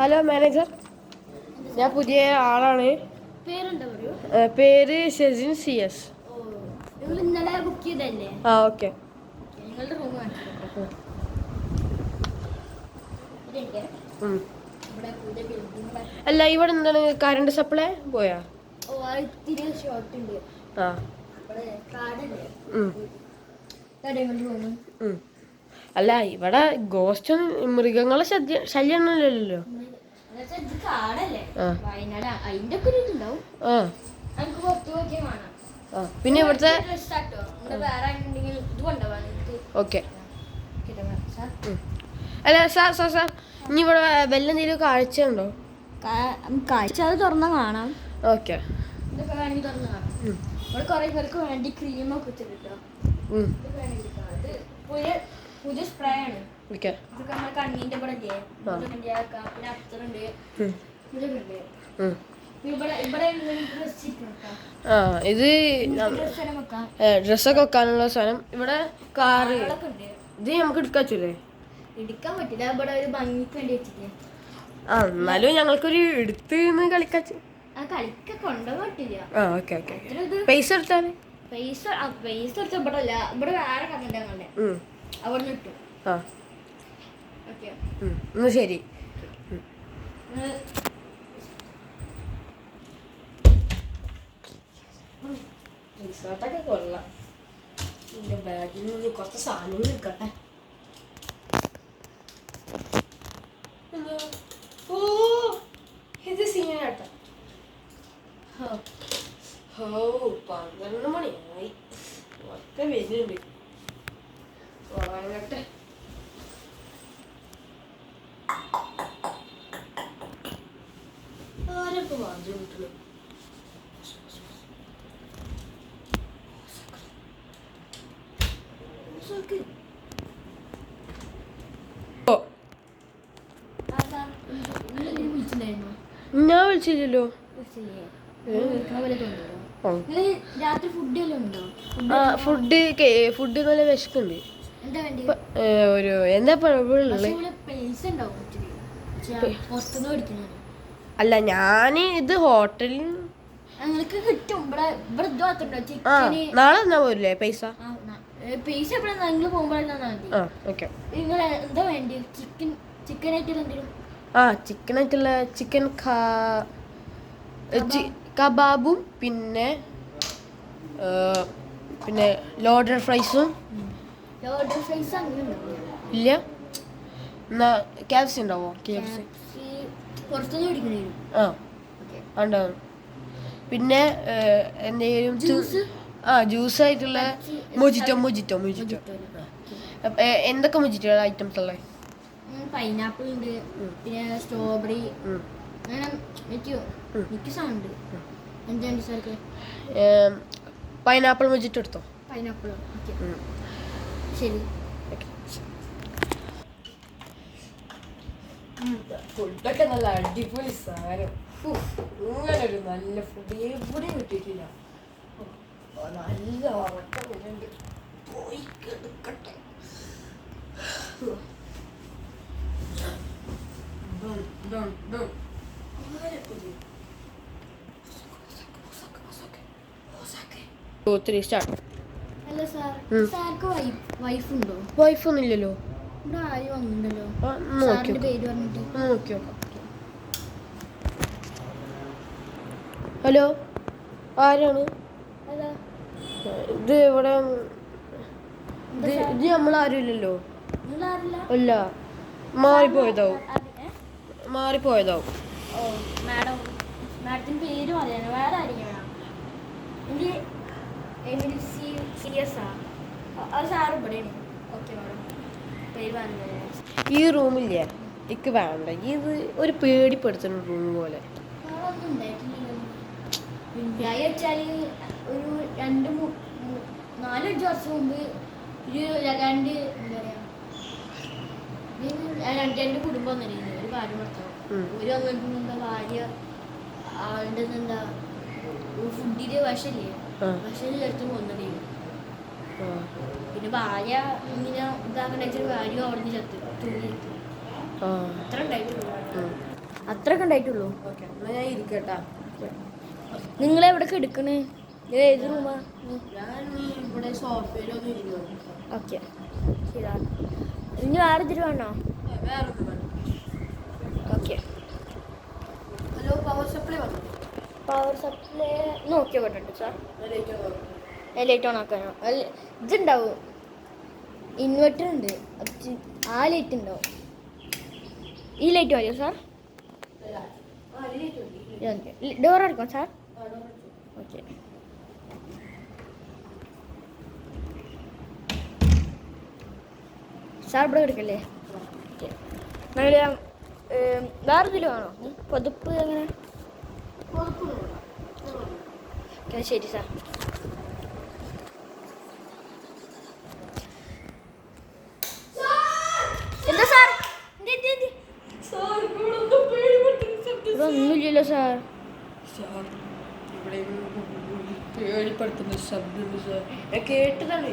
Hello manager, ഞാൻ പുതിയ ആളാണ്. പേര് ഷെസിൻ CS. ആ ഓക്കെ. അല്ല, ഇവിടെ എന്താണ് കറണ്ട് സപ്ലൈ പോയാ? ആ അല്ല, ഇവിടെ ഗോസ്റ്റും മൃഗങ്ങളെ ശല്യമൊന്നുമില്ലല്ലോ. പിന്നെ ഇവിടുത്തെ ഓക്കെ. അല്ല സാർ ഇനി ഇവിടെ വല്ല എന്തെങ്കിലും കാഴ്ച ഉണ്ടോ? കാഴ്ച അത് തുറന്നാ കാണാം. ഓക്കെ. ഇതൊക്കെ വേണമെങ്കിൽ തുറന്ന് കാണാം. ഇവിടെ കുറെ പേർക്ക് വേണ്ടി ക്രീമൊക്കെ വെച്ചിട്ടോ. പുതിയ സ്പ്രേ ആണ്. ഇതൊക്കെ നമ്മുടെ കണ്ണീന്റെ ഇവിടെ ഇല്ലേ, പിന്നെ അത്തറുണ്ട്, ഇതൊക്കെ ഇത് ഡ്രസ്സൊക്കെ വെക്കാനുള്ള സാധനം. ഇവിടെ കാറ് ഇത് നമുക്ക് എടുക്കാച്ചൂലേ? എടുക്കാൻ പറ്റില്ല, ഇവിടെ ഒരു ഭംഗിക്ക് വേണ്ടി വെച്ചിട്ട്. എന്നാലും ഞങ്ങൾക്കൊരു എടുത്ത് കളിക്കാച്ചു. കളിക്ക കൊണ്ടുപോകാൻ പറ്റില്ല. പൈസ എടുത്താല് പൈസ എടുത്ത ഇവിടെ അല്ല, ഇവിടെ വേറെ കറണ്ട് ഞങ്ങളുടെ അവിടെ നിന്ന് കിട്ടും. ശരി. റിസോർട്ടൊക്കെ കൊള്ളാം. എൻ്റെ ബാഗിൽ നിന്ന് കുറച്ച് സാധനങ്ങൾ എടുക്കട്ടെ. ഓ, ഇത് സീനാട്ടോ. 12 മണിയായി. ഒക്കെ വരുന്നുണ്ട്. ഉറങ്ങട്ടെ. ആരൊക്കെ വാങ്ങി വിട്ടു? ഞാൻ വിളിച്ചില്ലല്ലോ. ഫുഡ് നല്ല വിശക്കുണ്ട്. ഒരു എന്താ അല്ല, ഞാൻ ഇത് ഹോട്ടലിൽ നാളെ എന്നാ പോരില്ലേ പൈസ? ചിക്കൻ ആയിട്ടുള്ള ചിക്കൻ കബാബും പിന്നെ ലോഡഡ് ഫ്രൈസും. ഇല്ല, എന്നാ KFC ഉണ്ടാവോ? KFC ഉണ്ടാവും. പിന്നെ എന്തെങ്കിലും ജ്യൂസ് ആയിട്ടുള്ള മൊജിറ്റോ. എന്തൊക്കെ മൊജിറ്റോ ഐറ്റംസ് ഉള്ളത്? പൈനാപ്പിൾ ഉണ്ട്, പിന്നെ സ്ട്രോബെറി, പൈനാപ്പിൾ മൊജിറ്റോ എടുത്തോ. പൈനാപ്പിൾ ശരി. ഫുഡൊക്കെ നല്ല അടിപൊളി സാധനം. ഇങ്ങനെ ഒരു നല്ല ഫുഡ് എവിടെയും കിട്ടിയിട്ടില്ല. നല്ല ഉറക്കം വരുന്നുണ്ട്. പോയി കിടക്കട്ടെ. വൈഫൊന്നും ഇല്ലല്ലോ. ഹലോ, ആരാണ് ഇത്? ഇവിടെ ഇത് നമ്മളാരും ഇല്ലല്ലോ. അല്ല, മാറിപ്പോയതാവും. മാഡത്തിന്റെ പേര് പറയാനോ വേറെ ആരെങ്കിലും വേണം? ഈ റൂമില്ലേ എനിക്ക് വേണ്ട. ഇത് ഒരു പേടിപ്പെടുത്തുന്ന റൂം പോലെ. ഒരു 4-5 വർഷം മുമ്പ് രണ്ട് കുടുംബം വന്നിരുന്നു. ഒരു ഭാര്യ ഭർത്താവ്. ഒരു വന്നിട്ട് ഭാര്യ ആളുടെ ഫുഡിന്റെ വിഷല്ലേ, വിഷം ചേർത്ത് കൊന്നടിയും. പിന്നെ ഭാര്യ ഇങ്ങനെ ഇതാക്കണ്ട ഭാര്യ അവിടെ നിന്ന് ചത്തു. അത്ര ഉണ്ടായിട്ടുള്ളൂ. അത്രയൊക്കെ ഉണ്ടായിട്ടുള്ളൂ. ഓക്കെ എന്നാ ഞാൻ ഇരിക്കട്ടാ. നിങ്ങൾ എവിടെയൊക്കെ എടുക്കണേ? ഏത് റൂമാ? ഞാൻ ഇവിടെ സോഫയിലൊന്നും ഇരുന്നു. ഓക്കെ ശരിയാണ്. ഇനി വേറെ ഇതിൽ വേണോ? വേറെ ഒന്നും വേണ്ട. ഓക്കെ. ഹലോ, പവർ സപ്ലൈ വന്നു. പവർ സപ്ലൈ നോക്കിയോ കേട്ടോ സാർ? Light on ആക്കാനോ? ഇതുണ്ടാവും, ഇൻവെർട്ടർ ഉണ്ട്, ആ ലൈറ്റ് ഉണ്ടാവും. ഈ ലൈറ്റ് മതിയോ സാർ? ഡോർ അടക്കാം സാർ? ഓക്കെ. സാർ ഇവിടെ കിടക്കല്ലേ? ഓക്കെ. വേറെ ഇതിൽ വേണോ? പുതപ്പ് അങ്ങനെ? ഓക്കെ ശരി സാർ. എന്താ സാർ? ഇവിടെ ഒന്നുമില്ലല്ലോ സാർ. പേടിപ്പെടുത്തുന്ന ശബ്ദം സാർ. ഞാൻ കേട്ടതാണ്.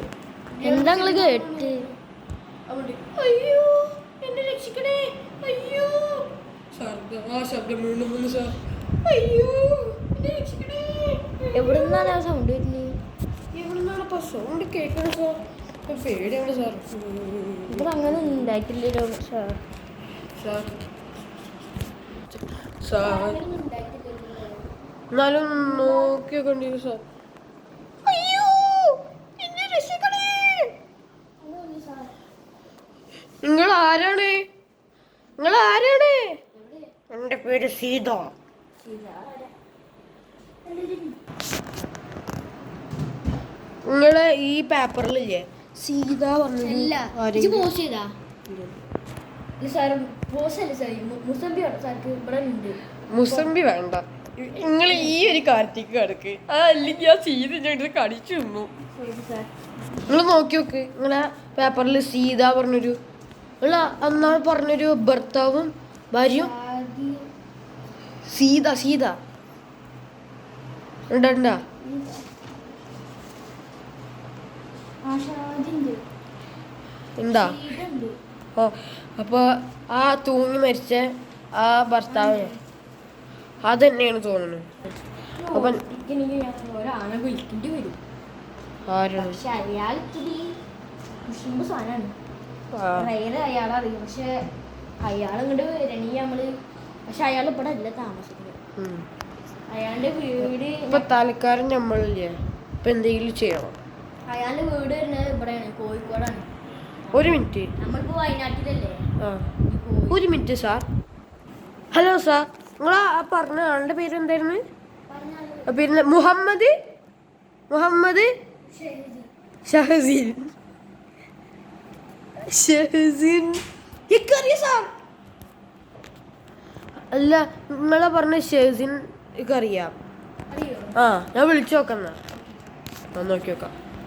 എന്താ നിങ്ങള് കേട്ട്? അയ്യോ എന്നെ രക്ഷിക്കണേ, അയ്യോ സാർ, ആ ശബ്ദം വീണ്ടും വന്നു സാർ. അയ്യോ എന്നെ രക്ഷിക്കണേ. എവിടുന്നാണ് ആ സൗണ്ട് വരുന്നത്? എവിടുന്നാണ് ഇപ്പൊ സൗണ്ട് കേൾക്കണത് സാർ? പേടിയാണ് സാർ. ഇവിടെ അങ്ങനെ ഉണ്ടായിട്ടില്ലല്ലോ സാർ. സാർ സാർ എന്നാലും നോക്കിയൊക്കെ ഉണ്ടെങ്കിൽ സാർ. അയ്യോ എന്നെ രക്ഷിക്കണേ. നിങ്ങൾ ആരാണ്? നിങ്ങൾ ആരാണ്? എൻ്റെ പേര് സീത. നിങ്ങള് ഈ പേപ്പറിലില്ലേ സീത പറഞ്ഞു? പോസ് ചെയ്താ സാർ? പോസ് അല്ലേ സാർ? മുസംബി സാർക്ക് ഇവിടെ ഉണ്ട്. മുസംബി വേണ്ട, നിങ്ങൾ ഈ ഒരു കാര്യത്തേക്ക് കിടക്ക്. അല്ലെങ്കിൽ ആ സീത ഞാൻ കടിച്ചു തിന്നു. നിങ്ങൾ നോക്കി നോക്ക്, നിങ്ങളെ പേപ്പറിൽ സീത പറഞ്ഞൊരു, നിങ്ങൾ അന്നാൾ പറഞ്ഞൊരു ഭർത്താവും ഭാര്യയും സീത. സീത ഉണ്ടാ? എന്താ? ഓ, അപ്പൊ ആ തൂങ്ങി മരിച്ച ആ ഭർത്താവ് അതന്നെയാണ് തോന്നുന്നത്. അപ്പൊ ഒരാളെ വിളിക്കേണ്ടി വരും. ആരാണ്? പക്ഷെ അയാൾ ഇത്തിരി മുസ്ലിം സാധനമാണ്. അയാളറിയും, പക്ഷെ അയാൾ ഇങ്ങോട്ട് വരണെങ്കിൽ നമ്മള്, പക്ഷെ അയാൾ ഇവിടെ അല്ല താമസിക്കുന്നത്. അയാളുടെ വീട് ഇപ്പൊ തൽക്കാലം നമ്മളില്ലേ ഇപ്പൊ എന്തെങ്കിലും ചെയ്യണം. അയാളുടെ വീട് വരുന്നത് ഇവിടെയാണ്, കോഴിക്കോടാണ്. ഒരു മിനിറ്റ്, നമ്മളിപ്പോ വയനാട്ടിലല്ലേ? ഒരു മിനിറ്റ് സാർ. ഹലോ സാർ, നിങ്ങളാ പറഞ്ഞ ആളുടെ പേര് എന്തായിരുന്നു? പിന്നെ മുഹമ്മദ് ഷഹസീൻ. സാർ അല്ല, നിങ്ങളെ പറഞ്ഞ ഷഹസീൻ അറിയാം. ആ, ഞാൻ വിളിച്ചു നോക്കാം. നോക്കി നോക്കാം.